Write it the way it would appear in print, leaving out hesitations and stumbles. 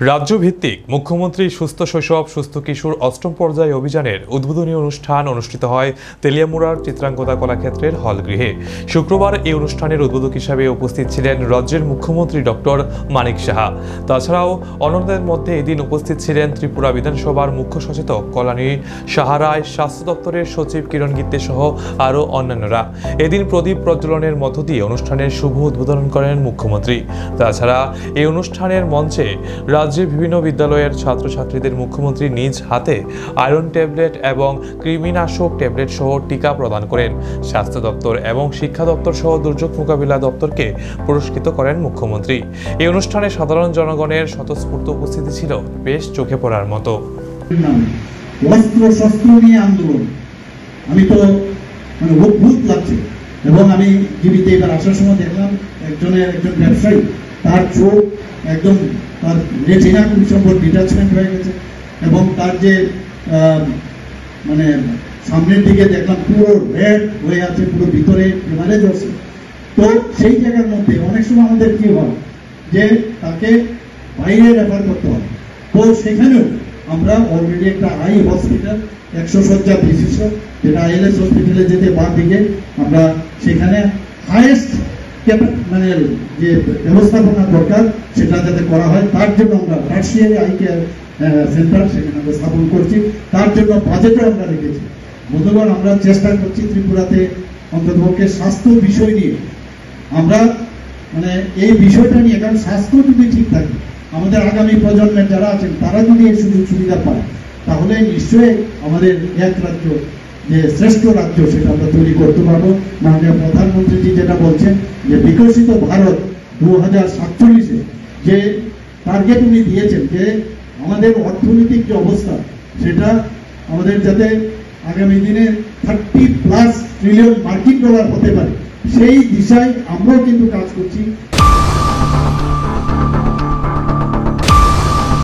রাজ্যভিত্তিক মুখ্যমন্ত্রী সুস্থ শৈশব সুস্থ কিশোর অষ্টম পর্যায় অভিযানের উদ্বোধনী অনুষ্ঠান অনুষ্ঠিত হয় তেলিয়ামুড়ার চিত্রাঙ্গদা কলাক্ষেত্রের হলগৃহে। শুক্রবার এই অনুষ্ঠানের উদ্বোধক হিসাবে উপস্থিত ছিলেন রাজ্যের মুখ্যমন্ত্রী ডক্টর মানিক সাহা। তাছাড়াও অন্যদের মধ্যে এদিন উপস্থিত ছিলেন ত্রিপুরা বিধানসভার মুখ্য সচেতক কল্যাণী সাহারায়, স্বাস্থ্য দপ্তরের সচিব কিরণ গিত্তে সহ আরও অন্যান্যরা। এদিন প্রদীপ প্রজ্বলনের মধ্য দিয়ে অনুষ্ঠানের শুভ উদ্বোধন করেন মুখ্যমন্ত্রী। তাছাড়া এই অনুষ্ঠানের মঞ্চে রাজ্যের বিভিন্ন বিদ্যালয়ের ছাত্রছাত্রীদের মুখ্যমন্ত্রী নিজ হাতে আয়রন ট্যাবলেট এবং কৃমিনাশক ট্যাবলেট সহ টিকা প্রদান করেন। স্বাস্থ্য দপ্তর এবং শিক্ষা দপ্তর সহ দুর্যোগ মোকাবিলা দপ্তরকে পুরস্কৃত করেন মুখ্যমন্ত্রী। এই অনুষ্ঠানে সাধারণ জনগণের স্বতঃস্ফূর্ত উপস্থিতি ছিল বেশ চোখে পড়ার মতো। আমি তো অদ্ভুত লাগছে এবং আমি টিভিতে এবার আসার সময় দেখলাম একজন ব্যবসায়ী, তার চোখ একদম তার রেটিনা খুব সম্ভব ডিটাচমেন্ট হয়ে গেছে এবং তার যে মানে সামনের দিকে দেখলাম পুরো রেড হয়ে আছে, পুরো ভিতরে হেমারেজ আছে। তো সেই জায়গার মধ্যে অনেক সময় আমাদের কি হয় যে তাকে বাইরে রেফার করতে হয়। তো সেখানেও আমরা অলরেডি একটা আই হসপিটাল 100 শয্যা বিশিষ্ট, যেটা আইএলএস হসপিটালে যেতে বাম দিকে, আমরা সেখানে হাইয়েস্ট মানে যে ব্যবস্থাপনা দরকার সেটা যাতে করা হয় তার জন্য আমরা রাশিয়ার আই কেয়ার সেন্টার সেখানে আমরা স্থাপন করছি। তার জন্য বাজেটও আমরা রেখেছি। বন্ধুগণ, আমরা চেষ্টা করছি ত্রিপুরাতে অন্ততপক্ষে স্বাস্থ্য বিষয় নিয়ে আমরা মানে এই বিষয়টা নিয়ে, কারণ স্বাস্থ্য যদি ঠিক থাকে আমাদের আগামী প্রজন্মের যারা আছেন তারা যদি এই সুযোগ সুবিধা পায় তাহলে নিশ্চয়ই আমাদের এক রাজ্য যে শ্রেষ্ঠ রাজ্য সেটা আমরা তৈরি করতে পারবো। মাননীয় প্রধানমন্ত্রীজি যেটা বলছেন যে বিকশিত ভারত 2047-এ যে টার্গেট উনি দিয়েছেন যে আমাদের অর্থনৈতিক যে অবস্থা সেটা আমাদের যাতে আগামী দিনে 30+ ট্রিলিয়ন মার্কিন ডলার হতে পারে সেই দিশায় আমরাও কিন্তু কাজ করছি।